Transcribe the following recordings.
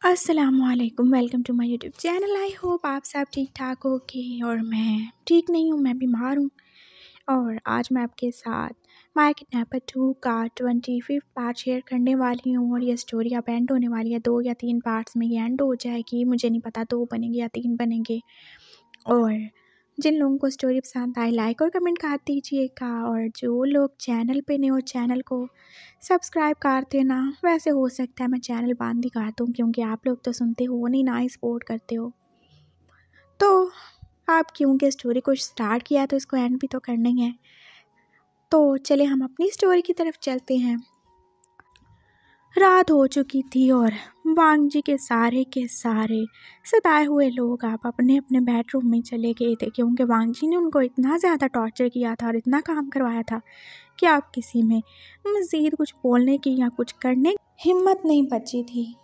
अस्सलामुअलैकुम, welcome to my YouTube channel. I hope आप सब ठीक ठाक होगे और मैं ठीक नहीं हूँ, मैं बीमार हूँ। और आज मैं आपके साथ माय किडनैपर 2 का 25वां पार्ट शेयर करने वाली हूँ। और ये स्टोरी अब एंड होने वाली है, 2 या 3 पार्ट्स में ये एंड हो जाएगी। मुझे नहीं पता 2 बनेंगे या 3 बनेंगे। और जिन लोगों को स्टोरी पसंद आए लाइक और कमेंट कर दीजिएगा। और जो लोग चैनल पे नए हो चैनल को सब्सक्राइब कर देना। वैसे हो सकता है मैं चैनल बंद ही कर दूँ, क्योंकि आप लोग तो सुनते हो नहीं, ना ही सपोर्ट करते हो। तो आप क्योंकि स्टोरी को स्टार्ट किया तो इसको एंड भी तो करना ही है। तो चले हम अपनी स्टोरी की तरफ चलते हैं। रात हो चुकी थी और वांग जी के सारे सताए हुए लोग आप अपने अपने बेडरूम में चले गए थे, क्योंकि वांग जी ने उनको इतना ज़्यादा टॉर्चर किया था और इतना काम करवाया था कि आप किसी में मज़ीद कुछ बोलने की या कुछ करने की हिम्मत नहीं बची थी।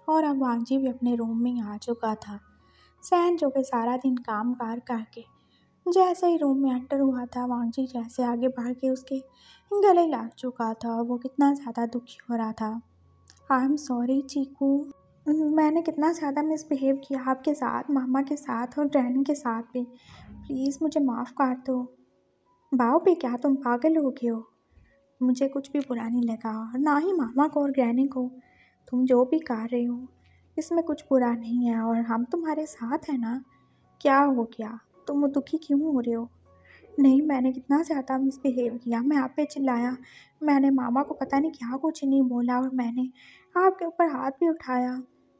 और अब वांग जी भी अपने रूम में आ चुका था। सहन जो कि सारा दिन काम कार करके जैसे ही रूम में एंटर हुआ था, वांग जी जैसे आगे बढ़ के उसके गले लग चुका था और वो कितना ज़्यादा दुखी हो रहा था। आई एम सॉरी चीकू, मैंने कितना ज़्यादा मिसबिहेव किया आपके साथ, मामा के साथ और ग्रैनी के साथ भी। प्लीज़ मुझे माफ़ कर दो। बाओ भी क्या तुम पागल हो गए हो? मुझे कुछ भी बुरा नहीं लगा, और ना ही मामा को और ग्रैनी को। तुम जो भी कर रहे हो इसमें कुछ बुरा नहीं है और हम तुम्हारे साथ हैं ना। क्या हो गया, तुम दुखी क्यों हो रहे हो? नहीं, मैंने कितना ज़्यादा मिसबिहेव किया, मैं आप पे चिल्लाया, मैंने मामा को पता नहीं क्या कुछ नहीं बोला और मैंने आपके ऊपर हाथ भी उठाया।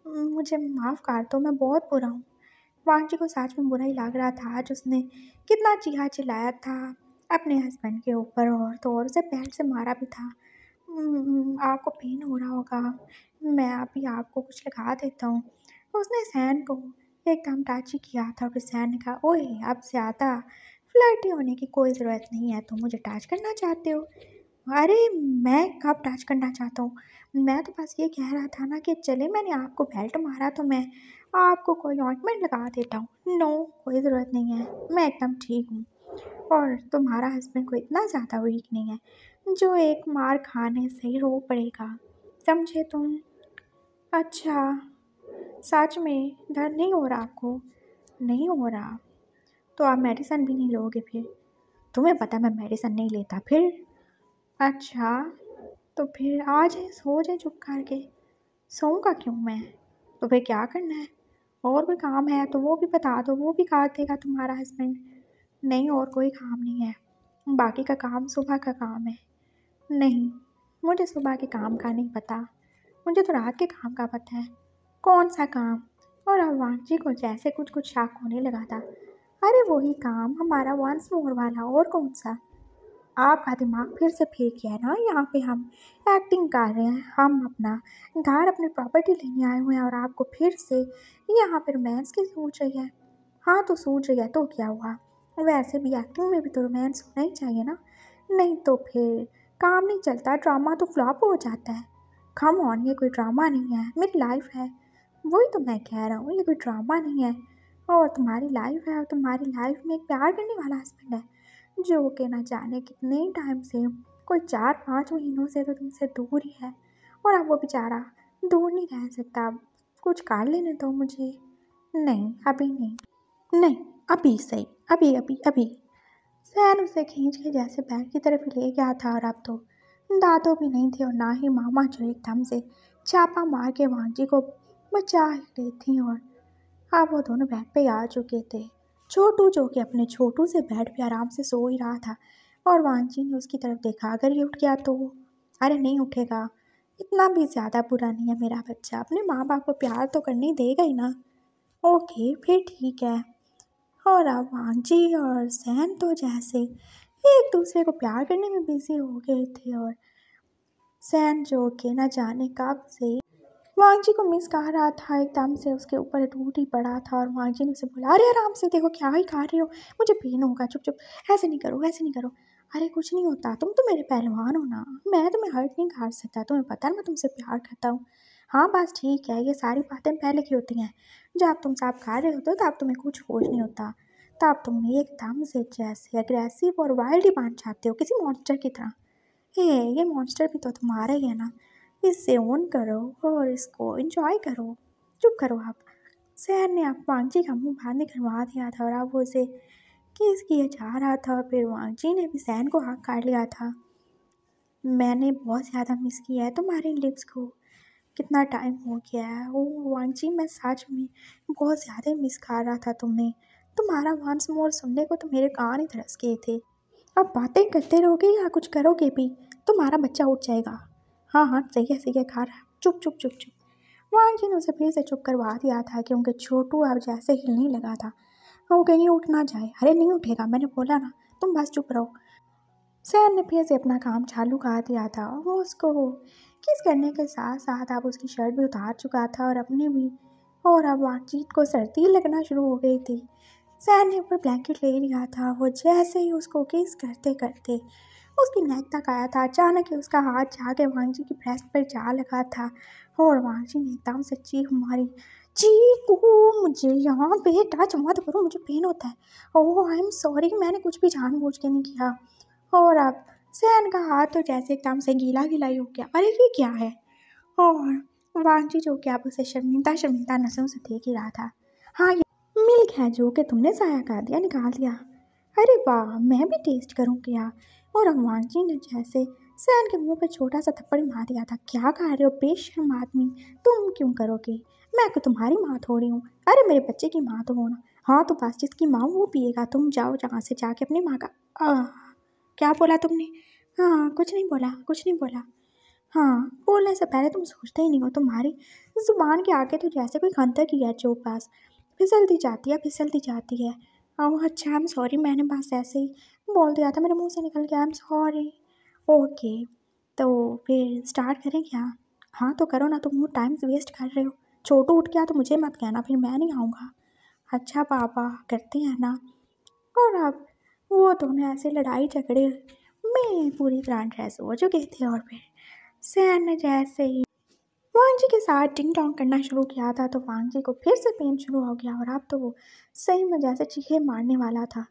मुझे माफ़ कर दो, मैं बहुत बुरा हूँ। वांग जी को सच में बुरा ही लग रहा था। आज उसने कितना चीखा चिल्लाया था अपने हस्बैंड के ऊपर, और तो और उसे पैर से मारा भी था। आपको पेन हो रहा होगा, मैं अभी आपको कुछ लगा देता हूँ। उसने सैन को एकदम टच ही किया था और फिर सैन ने कहा, ओए अब ज़्यादा फ्लर्टी होने की कोई ज़रूरत नहीं है, तुम मुझे टच करना चाहते हो? अरे मैं कब टच करना चाहता हूँ? मैं तो बस ये कह रहा था ना कि चले मैंने आपको बेल्ट मारा तो मैं आपको कोई ऑइंटमेंट लगा देता हूँ। नो, कोई ज़रूरत नहीं है, मैं एकदम ठीक हूँ। और तुम्हारा हस्बैंड को इतना ज़्यादा वीक नहीं है जो एक मार खाने से ही रो पड़ेगा, समझे तुम? अच्छा, सच में दर्द नहीं हो रहा आपको? नहीं हो रहा तो आप मेडिसिन भी नहीं लोगे फिर? तुम्हें पता मैं मेडिसिन नहीं लेता फिर। अच्छा, तो फिर आ जाए, सो जाए चुप करके। सोऊंगा क्यों मैं? तो फिर क्या करना है? और कोई काम है तो वो भी बता दो, वो भी कर देगा तुम्हारा हस्बैंड। नहीं, और कोई काम नहीं है, बाकी का काम सुबह का काम है। नहीं, मुझे सुबह के काम का नहीं पता, मुझे तो रात के काम का पता है। कौन सा काम? और अब वांजी को जैसे कुछ कुछ शक होने लगा था। अरे वही काम, हमारा वंस मोर वाला, और कौन सा? आपका दिमाग फिर से फेंक गया है ना। यहाँ पे हम एक्टिंग कर रहे हैं, हम अपना घर अपनी प्रॉपर्टी लेने आए हुए हैं और आपको फिर से यहाँ पे रोमांस की सोच रही है। हाँ तो सोच रही है तो क्या हुआ, वैसे भी एक्टिंग में भी तो रोमांस होना ही चाहिए ना। नहीं तो फिर काम नहीं चलता, ड्रामा तो फ्लॉप हो जाता है। कम ऑन, ये कोई ड्रामा नहीं है, मेरी लाइफ है। वही तो मैं कह रहा हूँ, ये कोई ड्रामा नहीं है और तुम्हारी लाइफ है। और तुम्हारी लाइफ में एक प्यार करने वाला हस्बैंड है जो कि ना जाने कितने टाइम से, कोई 4-5 महीनों से तो तुमसे दूर ही है। और अब वो बेचारा दूर नहीं रह सकता, अब कुछ कर लेने दो मुझे। नहीं अभी नहीं, नहीं अभी सही, अभी अभी अभी। सैन उसे खींच के जैसे बैग की तरफ ही ले गया था और अब तो दादो भी नहीं थे और ना ही मामा जो एकदम से छापा मार के वांजी को बचा ही रही थी। और अब वो दोनों बेड पे आ चुके थे। छोटू जो कि अपने छोटू से बेड पे आराम से सो ही रहा था और वांजी ने उसकी तरफ देखा, अगर ये उठ गया तो? अरे नहीं उठेगा, इतना भी ज़्यादा बुरा नहीं है मेरा बच्चा, अपने माँ बाप को प्यार तो करने देगा ही ना। ओके फिर ठीक है। और अब वांजी और सैन तो जैसे एक दूसरे को प्यार करने में बिजी हो गए थे। और सैन जो कि न जाने कब से वांगजी को मिस कर रहा था, एकदम से उसके ऊपर टूट ही पड़ा था और वांगजी ने उसे बोला, अरे आराम से, देखो क्या ही खा रहे हो, मुझे पेन होगा, चुप चुप, ऐसे नहीं करो ऐसे नहीं करो। अरे कुछ नहीं होता, तुम तो मेरे पहलवान हो ना, मैं तुम्हें हर्ट नहीं कर सकता, तुम्हें पता है मैं तुमसे प्यार करता हूँ। हाँ बस ठीक है, ये सारी बातें पहले की होती हैं, जब तुम सब खा रहे होते हो तब तुम्हें कुछ होश नहीं होता, तब तुम एकदम से जैसे अग्रेसिव और वाइल्ड ही बन जाते हो, किसी मॉन्स्टर की तरह। ये मॉन्स्टर भी तो तुम्हारा ही है ना, इसे ओन करो और इसको एंजॉय करो। चुप करो आप। सैन ने अब वांगजी का मुंह बंद करवा दिया था और अब वो उसे किस किए जा रहा था। फिर वांगजी ने भी सैन को हाथ काट लिया था। मैंने बहुत ज़्यादा मिस किया है तुम्हारे लिप्स को, कितना टाइम हो गया है। ओ वांगजी, मैं सच में बहुत ज़्यादा मिस कर रहा था तुम्हें। तुम्हारा वंस मोर सुनने को तो मेरे कान ही तरस गए थे। अब बातें करते रहोगे या कुछ करोगे भी? तुम्हारा बच्चा उठ जाएगा। हाँ हाँ, सही है खा रहा। चुप चुप चुप चुप। वांगजी ने उसे फिर से चुप करवा दिया था क्योंकि छोटू अब जैसे हिलने लगा था। वो कहीं उठ ना जाए। अरे नहीं उठेगा, मैंने बोला ना, तुम बस चुप रहो। सैन ने फिर से अपना काम चालू कर दिया था। वो उसको किस करने के साथ साथ अब उसकी शर्ट भी उतार चुका था और अपनी भी। और अब वांगजीत को सर्दी लगना शुरू हो गई थी। सैन ने ऊपर ब्लैंकेट ले लिया था। वो जैसे ही उसको किस करते करते उसकी नेक तक आया था, अचानक ही उसका हाथ जाके वांगजी की ब्रेस्ट पर जा लगा था और वांगजी ने एकदम से चीख मारी, चीकू मुझे यहाँ पे टच मत करो, मुझे पेन होता है। ओह आई एम सॉरी, मैंने कुछ भी जानबूझ के नहीं किया। और अब सैन का हाथ तो जैसे एकदम से गीला गीला ही हो गया। अरे ये क्या है? और वांगजी जो कि अब उसे शर्मिंदा शर्मिंदा नजरों से देख ही रहा था। हाँ ये मिल्क है जो कि तुमने ज़ाया कर दिया, निकाल दिया। अरे वाह, मैं भी टेस्ट करूँ क्या? और अब वांगजी ने जैसे सैन के मुंह पे छोटा सा थप्पड़ मार दिया था। क्या कह रहे हो बेशर्म आदमी, तुम क्यों करोगे? मैं तो तुम्हारी माँ थोड़ी हूँ। अरे मेरे बच्चे की माँ तो हो ना। हाँ तो बस जिसकी माँ वो पिएगा। तुम जाओ जहाँ से जाके अपनी माँ का क्या बोला तुमने? हाँ कुछ नहीं बोला, कुछ नहीं बोला। हाँ बोलने से पहले तुम सोचते ही नहीं हो। तुम्हारी जुबान के आगे तो जैसे कोई खंतर की है जो पास फिसलती जाती है, फिसलती जाती है। ओह अच्छा, आई एम सॉरी, मैंने बस ऐसे ही बोल दिया था, मेरे मुंह से निकल गया, आई एम सॉरी। ओके तो फिर स्टार्ट करें क्या? हाँ तो करो ना, तुम टाइम वेस्ट कर रहे हो। छोटू उठ गया तो मुझे मत कहना, फिर मैं नहीं आऊँगा। अच्छा पापा, करते हैं ना। और अब वो दोनों ऐसे लड़ाई झगड़े में पूरी तरह ड्रेस हो चुके थे। और फिर सैन ने जैसे ही वांगजी के साथ टिंग टोंग करना शुरू किया था तो वांगजी को फिर से पेन शुरू हो गया और अब तो वो सही में जैसे चीखे मारने वाला था।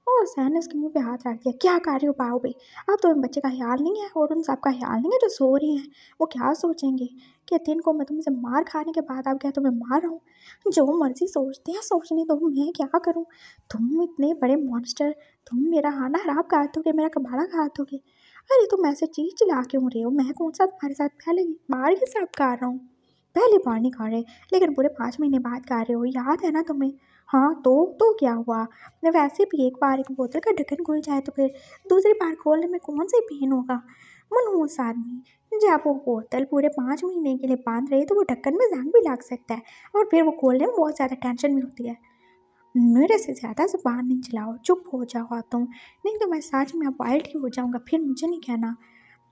और सैन ने उसके मुंह पे हाथ रख दिया। क्या कर रहे हो पाओ बे? अब तो उन बच्चे का ख्याल नहीं है और उन सबका ख्याल नहीं है जो सो रही हैं। वो क्या सोचेंगे कि दिन को मैं तुमसे मार खाने के बाद अब क्या तुम्हें मार रहा हूँ? जो मर्जी सोचते हैं सोचने दो, मैं क्या करूँ? तुम इतने बड़े मॉन्स्टर, तुम मेरा खाना खराब कर दोगे, मेरा कबाड़ा खा दोगे। अरे तुम ऐसे चीज चिल्ला क्यों रहे हो? मैं कौन सा तुम्हारे साथ पहले बार ही सब कर रहा हूँ? पहली बार नहीं कर रहे, लेकिन पूरे 5 महीने बाद कर रहे हो, याद है ना तुम्हें? हाँ तो क्या हुआ? वैसे भी एक बार एक बोतल का ढक्कन खुल जाए तो फिर दूसरी बार खोलने में कौन सी पेन होगा? मनहूस आदमी, जब वो बोतल पूरे 5 महीने के लिए बंद रहे तो वो ढक्कन में जंग भी लग सकता है और फिर वो खोलने में बहुत ज़्यादा टेंशन भी होती है। मेरे से ज़्यादा ज़ुबान नहीं चलाओ, चुप हो जाओ तुम, नहीं तो मैं सच में अब वाइल्ड ही हो जाऊँगा, फिर मुझे नहीं कहना।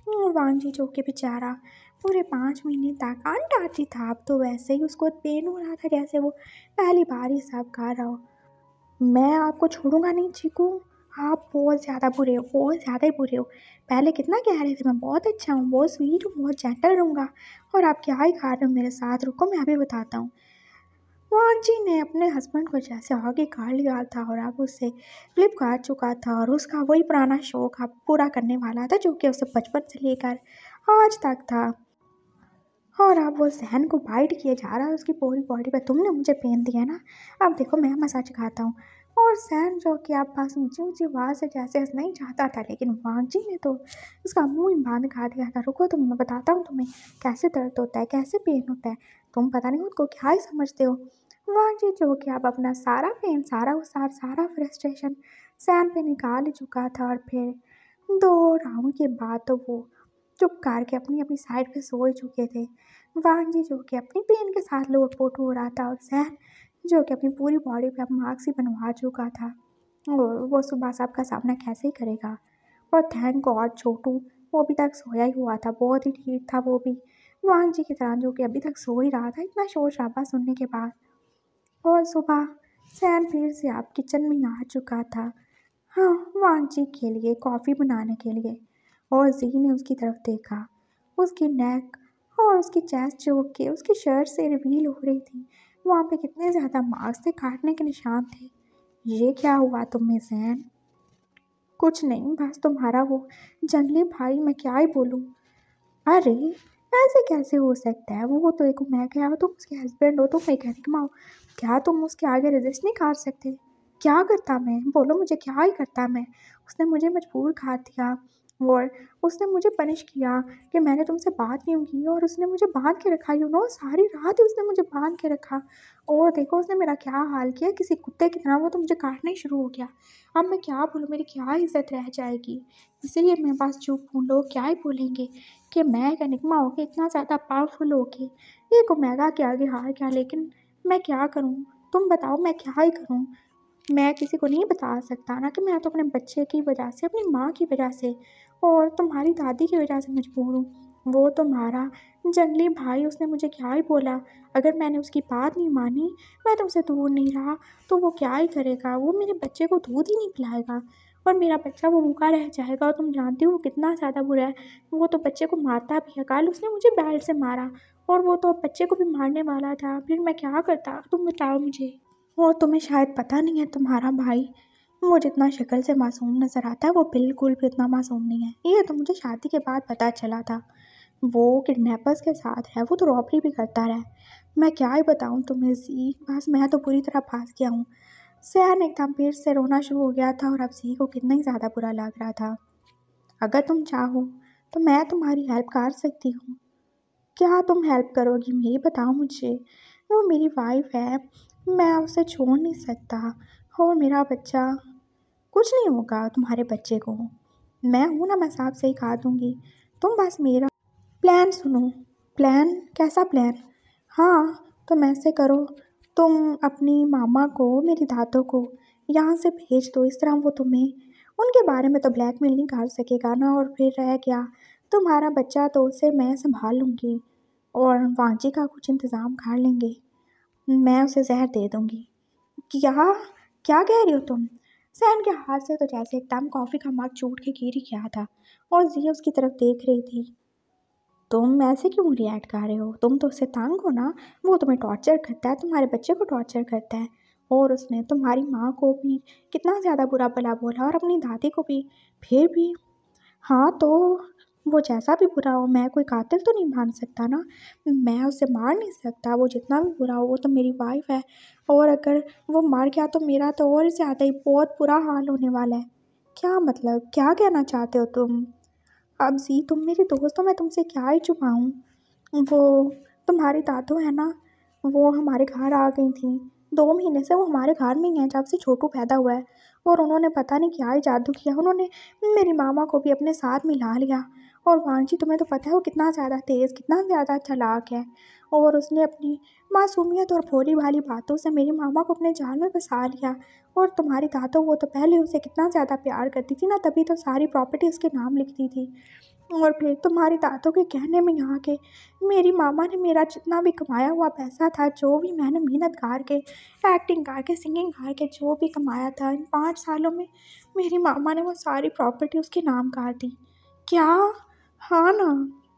वांगजी जो कि बेचारा पूरे 5 महीने तक अनटाची था, अब तो वैसे ही उसको पेन हो रहा था जैसे वो पहली बार ही सब कर रहा हो। मैं आपको छोड़ूंगा नहीं चीकू, आप बहुत ज़्यादा बुरे हो, बहुत ज़्यादा ही बुरे हो। पहले कितना कह रहे थे मैं बहुत अच्छा हूँ, बहुत स्वीट हूँ, बहुत जेंटल रहूँगा, और आप क्या ही खा रहे हो मेरे साथ? रुको मैं अभी बताता हूँ। वांगजी ने अपने हस्बैंड को जैसे आगे कर लिया था और अब उससे फ्लिप कर चुका था और उसका वही पुराना शौक अब पूरा करने वाला था जो कि उसे बचपन से लेकर आज तक था। और अब वो सहन को बाइट किए जा रहा है उसकी पूरी बॉडी पे। तुमने मुझे पेन दिया ना, अब देखो मैं मसाज खाता हूँ। और सहन जो कि अब पास ऊंची ऊंची आवाज़ से जैसे नहीं चाहता था, लेकिन वांगजी ने तो उसका मुंह ही बंद कर दिया था। रुको तुम, मैं बताता हूँ तुम्हें कैसे दर्द होता है, कैसे पेन होता है। तुम पता नहीं खुद को क्या ही समझते हो। वांगजी जो कि अब अपना सारा पेन, सारा गुस्सा, सारा फ्रस्ट्रेशन सहन पे निकाल ही चुका था। और फिर 2 राउंड के बाद तो वो चुप करके अपनी अपनी साइड पे सो ही चुके थे। वांगजी जो कि अपनी पेन के साथ लोटपोट हो रहा था और सहन जो कि अपनी पूरी बॉडी पे अपना मार्क्स ही बनवा चुका था। और वो सुबह सबका सामना कैसे ही करेगा। और थैंक गॉड छोटू वो अभी तक सोया ही हुआ था, बहुत ही ठीक था वो भी वांगजी की तरह जो कि अभी तक सो ही रहा था इतना शोर शराबा सुनने के बाद। और सुबह सहन फिर से आप किचन में आ चुका था, हाँ वांगजी के लिए कॉफ़ी बनाने के लिए। और जी ने उसकी तरफ देखा, उसकी नेक और उसकी चेस्ट जो कि उसकी शर्ट से रिवील हो रही थी, वहाँ पे कितने ज़्यादा मार्क्स थे, काटने के निशान थे। ये क्या हुआ तुम में सहन? कुछ नहीं, बस तुम्हारा वो जंगली भाई, मैं क्या ही बोलूँ। अरे ऐसे कैसे हो सकता है? वो तो एक मैं क्या हो, तुम उसके हस्बैंड हो, तुम मैकेनिक माँ हो, क्या तुम उसके आगे रेजिस्ट नहीं कर सकते? क्या करता मैं, बोलो मुझे, क्या ही करता मैं? उसने मुझे मजबूर कर दिया और उसने मुझे पनिश किया कि मैंने तुमसे बात क्यों की, और उसने मुझे बांध के रखा, सारी रात ही उसने मुझे बांध के रखा। और देखो उसने मेरा क्या हाल किया, किसी कुत्ते की तरह वो तो मुझे काटना ही शुरू हो गया। अब मैं क्या बोलूँ, मेरी क्या इज्जत रह जाएगी? इसीलिए मैं बस चुप हूँ। लोग क्या ही बोलेंगे कि मैं कनिकमा होके इतना ज़्यादा पावरफुल होके ये को मैगा के आगे हार गया। लेकिन मैं क्या करूँ, तुम बताओ मैं क्या ही करूँ? मैं किसी को नहीं बता सकता ना कि मैं तो अपने बच्चे की वजह से, अपनी माँ की वजह से और तुम्हारी दादी की वजह से मजबूर हूँ। वो तुम्हारा जंगली भाई, उसने मुझे क्या ही बोला, अगर मैंने उसकी बात नहीं मानी, मैं तुमसे दूर नहीं रहा, तो वो क्या ही करेगा? वो मेरे बच्चे को दूध ही नहीं पिलाएगा और मेरा बच्चा वो भूखा रह जाएगा। और तुम जानती हो वो कितना ज़्यादा बुरा है, वो तो बच्चे को मारता भी है। कल उसने मुझे बैट से मारा और वो तो बच्चे को भी मारने वाला था। फिर मैं क्या करता, तुम बताओ मुझे। और तुम्हें शायद पता नहीं है, तुम्हारा भाई वो जितना शक्ल से मासूम नज़र आता है वो बिल्कुल भी इतना मासूम नहीं है। ये तो मुझे शादी के बाद पता चला था। वो किडनैपर्स के साथ है, वो तो रॉबरी भी करता रहा है। मैं क्या ही बताऊँ तुम्हें जी, बस मैं तो पूरी तरह फंस गया हूँ। सैन एकदम फिर से रोना शुरू हो गया था और अब सी को कितना ही ज़्यादा बुरा लग रहा था। अगर तुम चाहो तो मैं तुम्हारी हेल्प कर सकती हूँ। क्या तुम हेल्प करोगी मेरी, बताओ मुझे। वो मेरी वाइफ है, मैं उसे छोड़ नहीं सकता। और मेरा बच्चा, कुछ नहीं होगा तुम्हारे बच्चे को, मैं हूँ ना, मैं साफ सही खा दूँगी। तुम बस मेरा प्लान सुनो। प्लान? कैसा प्लान? हाँ, तुम ऐसे करो, तुम अपनी मामा को, मेरी दादों को यहाँ से भेज दो। इस तरह वो तुम्हें उनके बारे में तो ब्लैकमेल नहीं कर सकेगा ना। और फिर रह गया तुम्हारा बच्चा, तो उसे मैं संभाल लूँगी और वांची का कुछ इंतज़ाम कर लेंगे। मैं उसे जहर दे दूँगी। क्या क्या कह रही हो तुम? सैन के हाथ से तो जैसे एकदम कॉफ़ी का मग छूट के गिर ही गया था और जी उसकी तरफ देख रही थी। तुम ऐसे क्यों रिएक्ट कर रहे हो? तुम तो उससे तंग हो ना। वो तुम्हें टॉर्चर करता है, तुम्हारे बच्चे को टॉर्चर करता है और उसने तुम्हारी माँ को भी कितना ज़्यादा बुरा भला बोला और अपनी दादी को भी। फिर भी हाँ, तो वो जैसा भी बुरा हो, मैं कोई कातिल तो नहीं मान सकता ना। मैं उसे मार नहीं सकता, वो जितना भी बुरा हो, वो तो मेरी वाइफ है। और अगर वो मर गया तो मेरा तो और ज़्यादा ही बहुत बुरा हाल होने वाला है। क्या मतलब, क्या कहना चाहते हो तुम? अब जी तुम मेरी दोस्त हो, मैं तुमसे क्या ही छुपाऊँ। वो तुम्हारी दादू है ना, वो हमारे घर आ गई थी। 2 महीने से वो हमारे घर में ही हैं, जब से छोटू पैदा हुआ है। और उन्होंने पता नहीं क्या ही जादू किया, उन्होंने मेरी मामा को भी अपने साथ मिला लिया। और वांची, तुम्हें तो पता है वो कितना ज़्यादा तेज़, कितना ज़्यादा चालाक है। और उसने अपनी मासूमियत और भोली भाली बातों से मेरी मामा को अपने जाल में फंसा लिया। और तुम्हारी दादू, वो तो पहले उसे कितना ज़्यादा प्यार करती थी ना, तभी तो सारी प्रॉपर्टी उसके नाम लिखती थी। और फिर तुम्हारी दादों के कहने में यहाँ के मेरी मामा ने मेरा जितना भी कमाया हुआ पैसा था, जो भी मैंने मेहनत करके, एक्टिंग करके, सिंगिंग करके जो भी कमाया था इन 5 सालों में, मेरी मामा ने वो सारी प्रॉपर्टी उसके नाम कर दी। क्या? हाँ ना।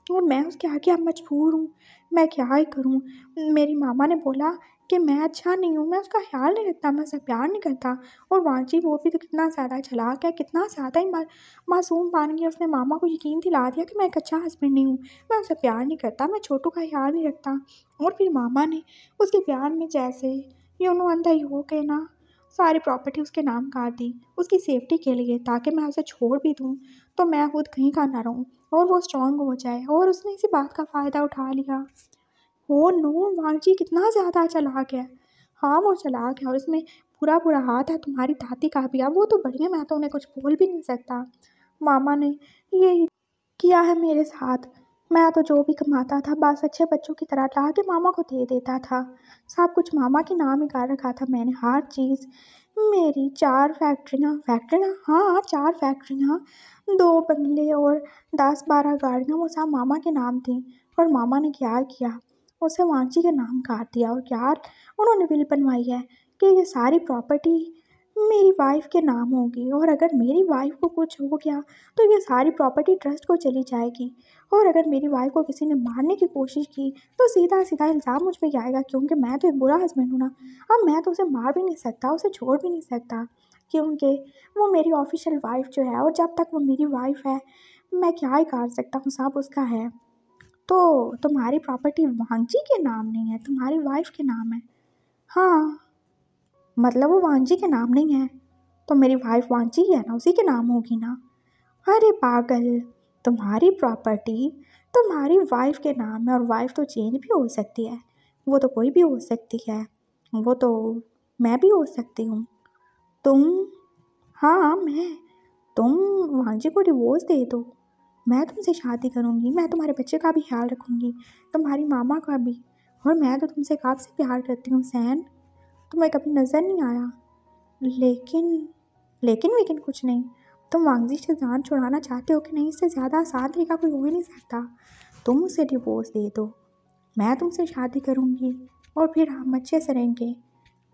और मैं उसके आगे अब मजबूर हूँ, मैं क्या ही करूँ। मेरी मामा ने बोला कि मैं अच्छा नहीं हूँ, मैं उसका ख्याल नहीं रखता, मैं उससे प्यार नहीं करता। और वांची वो भी तो कितना ज़्यादा चालाक है, कितना ज़्यादा ही मासूम बन गया। उसने मामा को यकीन दिला दिया कि मैं एक अच्छा हस्बैंड नहीं हूँ, मैं उससे प्यार नहीं करता, मैं छोटू का ख्याल नहीं रखता। और फिर मामा ने उसके प्यार में जैसे अंधा ही हो के ना सारी प्रॉपर्टी उसके नाम कर दी, उसकी सेफ्टी के लिए, ताकि मैं उसे छोड़ भी दूँ तो मैं खुद कहीं का ना रहूँ और वो स्ट्रांग हो जाए। और उसने इसी बात का फ़ायदा उठा लिया। ओ नो, वांची कितना ज़्यादा चालाक है। हाँ, वो चालाक है और इसमें पूरा पूरा हाथ है तुम्हारी दादी का भी। अब वो तो बढ़िया, मैं तो उन्हें कुछ बोल भी नहीं सकता। मामा ने ये किया है मेरे साथ। मैं तो जो भी कमाता था बस अच्छे बच्चों की तरह ला के मामा को दे देता था। सब कुछ मामा के नाम ही कर रखा था मैंने, हर चीज़। मेरी 4 फैक्ट्रियाँ, हाँ 4 फैक्ट्रियाँ, 2 बंगले और 10-12 गाड़ियाँ, वो सब मामा के नाम थी। और मामा ने क्या किया, उसे वांची के नाम कर दिया। और यार उन्होंने विल बनवाई है कि ये सारी प्रॉपर्टी मेरी वाइफ के नाम होगी, और अगर मेरी वाइफ को कुछ हो गया तो ये सारी प्रॉपर्टी ट्रस्ट को चली जाएगी। और अगर मेरी वाइफ को किसी ने मारने की कोशिश की तो सीधा सीधा इल्ज़ाम मुझ पे ही आएगा, क्योंकि मैं तो एक बुरा हस्बैंड हूँ ना। अब मैं तो उसे मार भी नहीं सकता, उसे छोड़ भी नहीं सकता, क्योंकि वो मेरी ऑफिशियल वाइफ जो है, और जब तक वो मेरी वाइफ है मैं क्या ही कर सकता हूँ, सब उसका है। तो तुम्हारी प्रॉपर्टी वांगजी के नाम नहीं है, तुम्हारी वाइफ के नाम है। हाँ, मतलब वो वांगजी के नाम नहीं है तो मेरी वाइफ वांगजी है ना, उसी के नाम होगी ना। अरे पागल, तुम्हारी प्रॉपर्टी तुम्हारी वाइफ के नाम है और वाइफ तो चेंज भी हो सकती है, वो तो कोई भी हो सकती है, वो तो मैं भी हो सकती हूँ। तुम, हाँ मैं, तुम वांगजी को डिवोर्स दे दो, मैं तुमसे शादी करूँगी, मैं तुम्हारे बच्चे का भी ख्याल रखूँगी, तुम्हारी मामा का भी, और मैं तो तुमसे कब से प्यार करती हूँ सैन, तुम्हें कभी नज़र नहीं आया। लेकिन कुछ नहीं, तुम वांगजी से जान छुड़ाना चाहते हो कि नहीं, इससे ज़्यादा आसान तरीका कोई हो ही नहीं सकता। तुम उसे डिवोर्स दे दो, मैं तुमसे शादी करूँगी और फिर हम अच्छे से रहेंगे,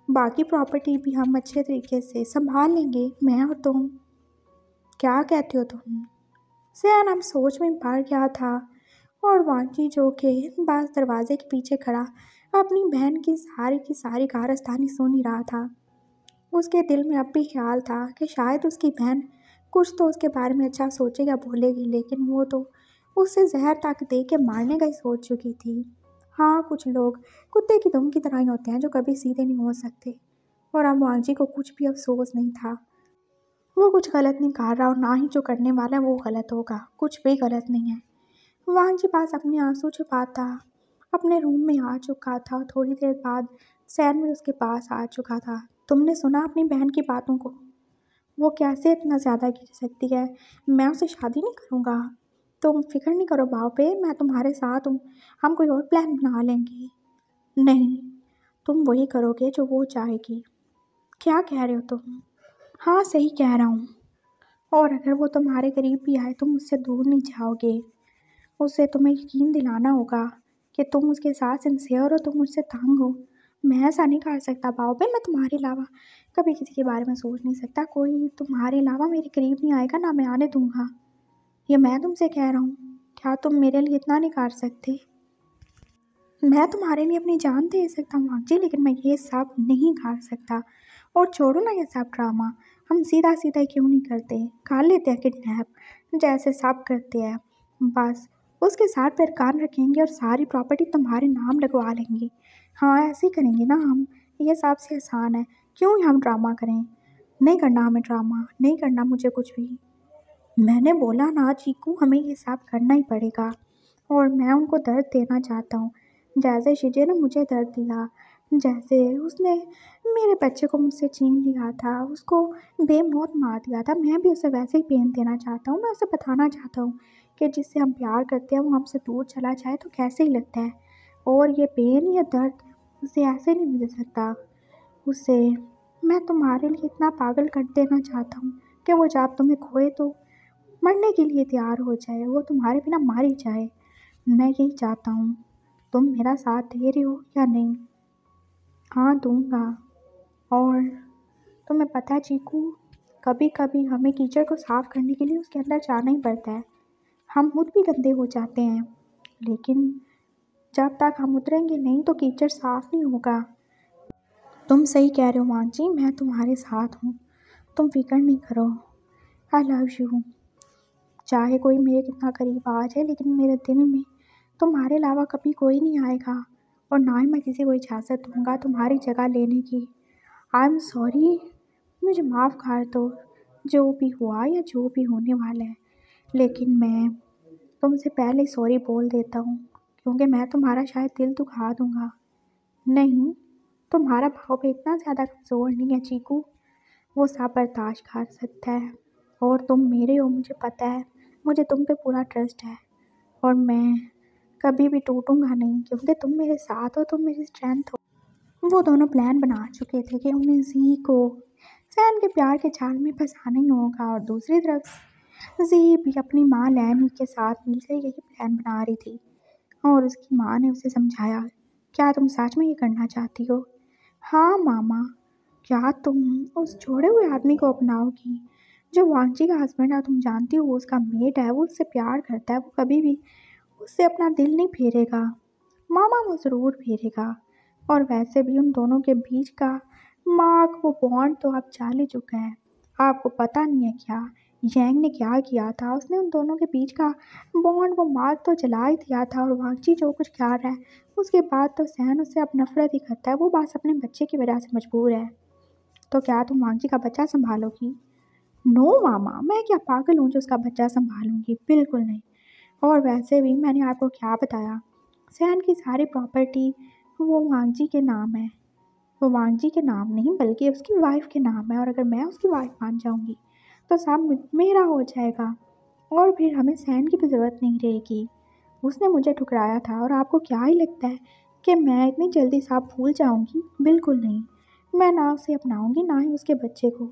बाकी प्रॉपर्टी भी हम अच्छे तरीके से संभाल लेंगे, मैं और तुम। क्या कहते हो तुम? सैन हम सोच में पड़ गया था और वांगजी जो के पास दरवाजे के पीछे खड़ा अपनी बहन की सारी कारस्तानी सुन ही रहा था। उसके दिल में अब भी ख्याल था कि शायद उसकी बहन कुछ तो उसके बारे में अच्छा सोचेगा, बोलेगी, लेकिन वो तो उससे जहर तक दे के मारने का ही सोच चुकी थी। हाँ, कुछ लोग कुत्ते की दुम की तरह ही होते हैं जो कभी सीधे नहीं हो सकते, और अब वांगजी को कुछ भी अफसोस नहीं था। वो कुछ गलत नहीं कर रहा और ना ही जो करने वाला है वो गलत होगा, कुछ भी गलत नहीं है। वांगजी पास अपने आंसू छुपाता अपने रूम में आ चुका था। थोड़ी देर बाद सैन भी उसके पास आ चुका था। तुमने सुना अपनी बहन की बातों को? वो कैसे इतना ज़्यादा गिर सकती है? मैं उससे शादी नहीं करूँगा। तुम फिक्र नहीं करो पे, मैं तुम्हारे साथ हूँ, हम कोई और प्लान बना लेंगे। नहीं, तुम वही करोगे जो वो चाहेगी। क्या कह रहे हो तुम? हाँ, सही कह रहा हूँ। और अगर वो तुम्हारे करीब भी आए तुम उससे दूर नहीं जाओगे। उससे तुम्हें यकीन दिलाना होगा कि तुम उसके साथ सिंसियर हो, तुम उससे तंग हो। मैं ऐसा नहीं कर सकता पे, मैं तुम्हारे अलावा कभी किसी के बारे में सोच नहीं सकता। कोई तुम्हारे अलावा मेरे करीब नहीं आएगा, ना मैं आने दूंगा। ये मैं तुमसे कह रहा हूँ। क्या तुम मेरे लिए इतना नहीं कर सकते? मैं तुम्हारे लिए अपनी जान दे सकता हूँ जी, लेकिन मैं ये सब नहीं कर सकता। और छोड़ो ना ये सब ड्रामा, हम सीधा सीधा क्यों नहीं करते, कर लेते हैं किडनैप जैसे सब करते हैं। बस उसके साथ पैर कान रखेंगे और सारी प्रॉपर्टी तुम्हारे नाम लगवा लेंगे। हाँ, ऐसे ही करेंगे ना हम, ये सबसे आसान है। क्यों हम ड्रामा करें? नहीं करना हमें ड्रामा, नहीं करना मुझे कुछ भी। मैंने बोला ना चीकू, हमें ये सब करना ही पड़ेगा। और मैं उनको दर्द देना चाहता हूँ, जैसे शीजे ने मुझे दर्द दिया, जैसे उसने मेरे बच्चे को मुझसे छीन लिया था, उसको बेमौत मार दिया था। मैं भी उसे वैसे ही पेन देना चाहता हूँ। मैं उसे बताना चाहता हूँ कि जिससे हम प्यार करते हैं वो हमसे दूर चला जाए तो कैसे ही लगता है। और ये पेन, ये दर्द उसे ऐसे नहीं मिल सकता। उसे मैं तुम्हारे लिए इतना पागल कर देना चाहता हूँ कि वो जब तुम्हें खोए तो मरने के लिए तैयार हो जाए, वो तुम्हारे बिना मार ही जाए। मैं यही चाहता हूँ। तुम मेरा साथ दे रहे हो या नहीं? हाँ, दूंगा। और तुम्हें पता है चीकू, कभी कभी हमें कीचड़ को साफ करने के लिए उसके अंदर जाना ही पड़ता है। हम खुद भी गंदे हो जाते हैं, लेकिन जब तक हम उतरेंगे नहीं तो कीचड़ साफ नहीं होगा। तुम सही कह रहे हो माँ जी, मैं तुम्हारे साथ हूँ, तुम फिक्र नहीं करो। I love you. चाहे कोई मेरे कितना करीब आ जाए, लेकिन मेरे दिल में तुम्हारे अलावा कभी कोई नहीं आएगा, और ना ही मैं किसी को इजाज़त दूंगा तुम्हारी जगह लेने की। आई एम सॉरी, मुझे माफ़ कर दो, जो भी हुआ या जो भी होने वाला है। लेकिन मैं तुमसे पहले सॉरी बोल देता हूँ, क्योंकि मैं तुम्हारा शायद दिल दुखा दूंगा। नहीं, तुम्हारा भाव पे इतना ज़्यादा कमज़ोर नहीं है चीकू, वो सब बर्दाश्त कर सकता है। और तुम मेरे हो, मुझे पता है, मुझे तुम पे पूरा ट्रस्ट है। और मैं कभी भी टूटूंगा नहीं, क्योंकि तुम मेरे साथ हो, तुम मेरी स्ट्रेंथ हो। वो दोनों प्लान बना चुके थे कि उन्हें जी को सैन के प्यार के जाल में फंसाना ही होगा, और दूसरी तरफ जी भी अपनी माँ लैनी के साथ मिलकर यही प्लान बना रही थी। और उसकी माँ ने उसे समझाया, क्या तुम सच में ये करना चाहती हो? हाँ मामा, क्या तुम उस छोड़े हुए आदमी को अपनाओगी जो वांगजी का हस्बैंड है? तुम जानती हो वो उसका मेट है, वो उससे प्यार करता है, वो कभी भी उससे अपना दिल नहीं फेरेगा। मामा, वो ज़रूर फेरेगा। और वैसे भी उन दोनों के बीच का मार्क, वो बॉन्ड तो अब चल ही चुका है। आपको पता नहीं है क्या यांग ने क्या किया था, उसने उन दोनों के बीच का बॉन्ड वो मार्ग तो जला ही दिया था। और वांगजी जो कुछ कर रहा है उसके बाद तो सैन उससे अब नफरत ही करता है। वो बस अपने बच्चे की वजह से मजबूर है। तो क्या तुम वांगजी का बच्चा संभालोगी? नो मामा, मैं क्या पागल हूँ जो उसका बच्चा संभालूंगी? बिल्कुल नहीं। और वैसे भी मैंने आपको क्या बताया, सैन की सारी प्रॉपर्टी वो वांगजी के नाम है। वो वांगजी के नाम नहीं बल्कि उसकी वाइफ के नाम है। और अगर मैं उसकी वाइफ मान जाऊंगी तो सब मेरा हो जाएगा और फिर हमें सैन की भी ज़रूरत नहीं रहेगी। उसने मुझे ठुकराया था और आपको क्या ही लगता है कि मैं इतनी जल्दी सब भूल जाऊंगी? बिल्कुल नहीं। मैं ना उसे अपनाऊंगी ना ही उसके बच्चे को।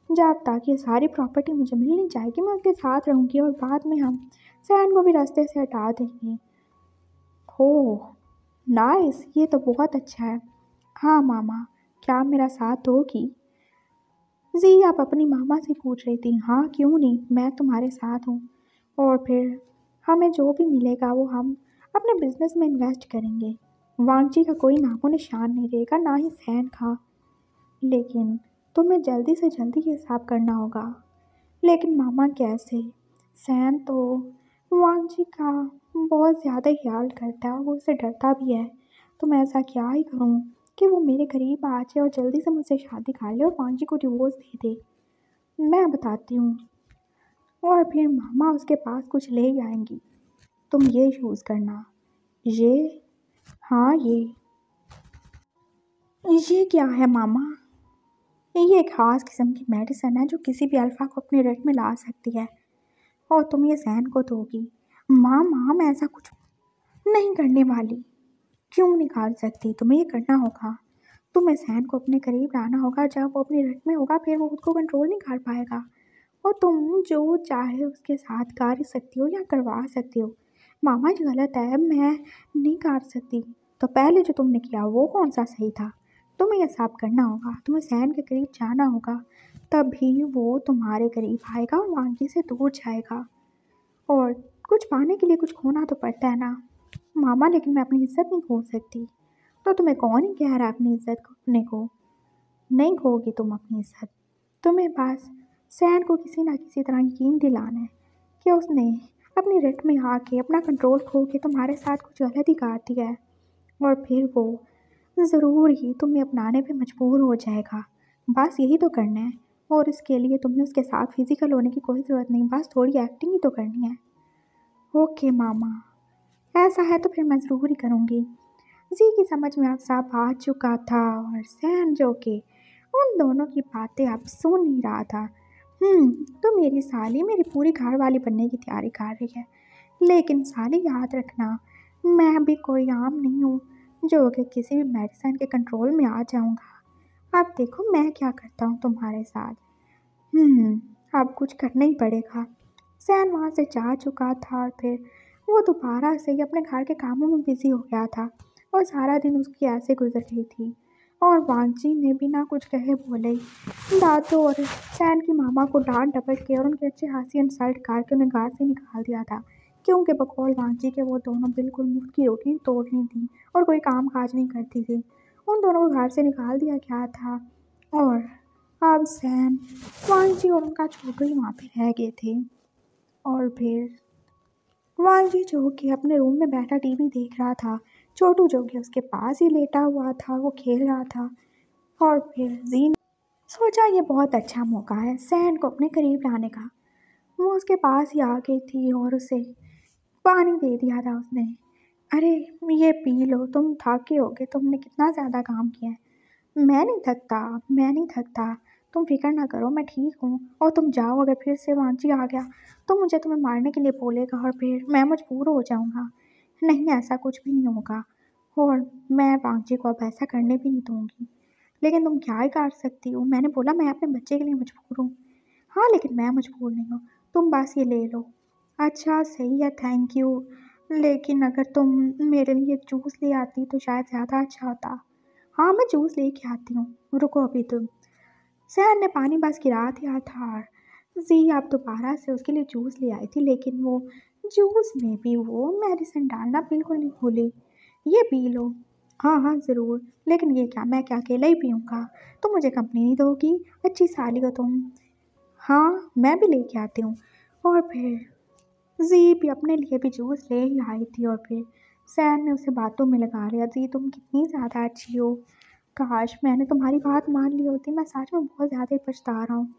जब तक ये सारी प्रॉपर्टी मुझे मिल नहीं जाएगी मैं उसके साथ रहूंगी और बाद में हम सैन को भी रास्ते से हटा देंगे। हो, नाइस, ये तो बहुत अच्छा है। हाँ मामा, क्या आप मेरा साथ दोगी? जी, आप अपनी मामा से पूछ रही थी। हाँ क्यों नहीं, मैं तुम्हारे साथ हूँ। और फिर हमें जो भी मिलेगा वो हम अपने बिजनेस में इन्वेस्ट करेंगे। वांगजी का कोई नामो निशान नहीं रहेगा, ना ही सैन का। लेकिन तुम्हें जल्दी से जल्दी ये हिसाब करना होगा। लेकिन मामा कैसे? सैन तो वांगजी का बहुत ज़्यादा ख्याल करता है और वो उससे डरता भी है। तो मैं ऐसा क्या ही करूँ कि वो मेरे करीब आ जाए और जल्दी से मुझसे शादी कर ले और वांगजी को डिवोर्स दे दे। मैं बताती हूँ। और फिर मामा उसके पास कुछ ले आएंगी। तुम ये यूज़ करना। ये? हाँ ये क्या है मामा? ये एक खास किस्म की मेडिसिन है जो किसी भी अल्फा को अपने रट में ला सकती है और तुम ये सैन को दोगी। मामा, मैं ऐसा कुछ नहीं करने वाली। क्यों नहीं कर सकती? तुम्हें ये करना होगा। तुम्हें सैन को अपने करीब लाना होगा। जब वो अपनी रट में होगा फिर वो खुद को कंट्रोल नहीं कर पाएगा और तुम जो चाहे उसके साथ कर सकती हो या करवा सकती हो। मामा जी गलत है, मैं नहीं कर सकती। तो पहले जो तुमने किया वो कौन सा सही था? तुम्हें यह सब करना होगा, तुम्हें सैन के करीब जाना होगा, तभी वो तुम्हारे करीब आएगा और वांगी से दूर जाएगा। और कुछ पाने के लिए कुछ खोना तो पड़ता है ना मामा, लेकिन मैं अपनी इज्जत नहीं खो सकती। तो तुम्हें कौन ही कह रहा है अपनी इज्जत खोने को? नहीं खोगी तुम अपनी इज्जत। तुम्हें बस सैन को किसी ना किसी तरह यकीन दिलाना है कि उसने अपनी रट में आके अपना कंट्रोल खो के तुम्हारे साथ कुछ गलत ही कर दिया है और फिर वो ज़रूर ही तुम्हें अपनाने पे मजबूर हो जाएगा। बस यही तो करना है और इसके लिए तुम्हें उसके साथ फिजिकल होने की कोई ज़रूरत नहीं, बस थोड़ी एक्टिंग ही तो करनी है। ओके मामा, ऐसा है तो फिर मैं ज़रूर ही करूँगी। जी की समझ में अब सब आ चुका था और सैन जो कि उन दोनों की बातें अब सुन ही रहा था। तो मेरी साली मेरी पूरी घर वाली बनने की तैयारी कर रही है। लेकिन साली याद रखना, मैं भी कोई आम नहीं हूँ जो कि किसी भी मेडिसिन के कंट्रोल में आ जाऊँगा। अब देखो मैं क्या करता हूँ तुम्हारे साथ। अब कुछ करना ही पड़ेगा। सैन वहाँ से जा चुका था और फिर वो दोबारा से ही अपने घर के कामों में बिजी हो गया था और सारा दिन उसकी ऐसे गुजर गई थी। और वांगजी ने बिना कुछ कहे बोले ही दादू और सैन की मामा को डांट डपट के और उनके अच्छे हंसी इंसल्ट करके उन्हें घर से निकाल दिया था, क्योंकि बकौल वांगजी के वो दोनों बिल्कुल मुफ्त की रोटी तोड़ रही थी और कोई काम काज नहीं करती थी। उन दोनों को घर से निकाल दिया गया था और अब सैन, वांगजी और उनका छोटू ही वहाँ पे रह गए थे। और फिर वांगजी जो कि अपने रूम में बैठा टीवी देख रहा था, छोटू जो कि उसके पास ही लेटा हुआ था वो खेल रहा था। और फिर जी ने सोचा ये बहुत अच्छा मौका है सैन को अपने करीब लाने का। वो उसके पास ही आ गई थी और उसे पानी दे दिया था उसने। अरे ये पी लो, तुम थके होगे, तुमने कितना ज़्यादा काम किया है। मैं नहीं थकता, तुम फिक्र ना करो, मैं ठीक हूँ। और तुम जाओ, अगर फिर से वांची आ गया तो मुझे तुम्हें मारने के लिए बोलेगा और फिर मैं मजबूर हो जाऊँगा। नहीं, ऐसा कुछ भी नहीं होगा और मैं वांची को अब ऐसा करने भी नहीं दूँगी। लेकिन तुम क्या ही कर सकती हो? मैंने बोला मैं अपने बच्चे के लिए मजबूर हूँ। हाँ लेकिन मैं मजबूर नहीं हूँ, तुम बस ये ले लो। अच्छा सही है, थैंक यू। लेकिन अगर तुम मेरे लिए जूस ले आती तो शायद ज़्यादा अच्छा होता। हाँ मैं जूस लेके आती हूँ, रुको अभी तुम। सैन ने पानी बस गिरा दिया था और जी आप दोबारा से उसके लिए जूस ले आई थी, लेकिन वो जूस में भी वो मेडिसिन डालना बिल्कुल नहीं भूली। ये पी लो। हाँ हाँ ज़रूर, लेकिन ये क्या, मैं क्या अकेला ही पीऊँगा? तुम मुझे कंपनी नहीं दोगी? अच्छी साली हो तुम। हाँ मैं भी लेके आती हूँ। और फिर जी भी अपने लिए भी जूस ले ही आई थी और फिर सैन ने उसे बातों में लगा लिया, जी तुम कितनी ज़्यादा अच्छी हो, काश मैंने तुम्हारी बात मान ली होती, मैं सच में बहुत ज़्यादा ही पछता रहा हूँ।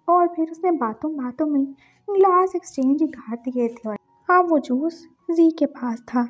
और फिर उसने बातों बातों में ग्लास एक्सचेंज ही कर दिए थे और अब वो जूस जी के पास था।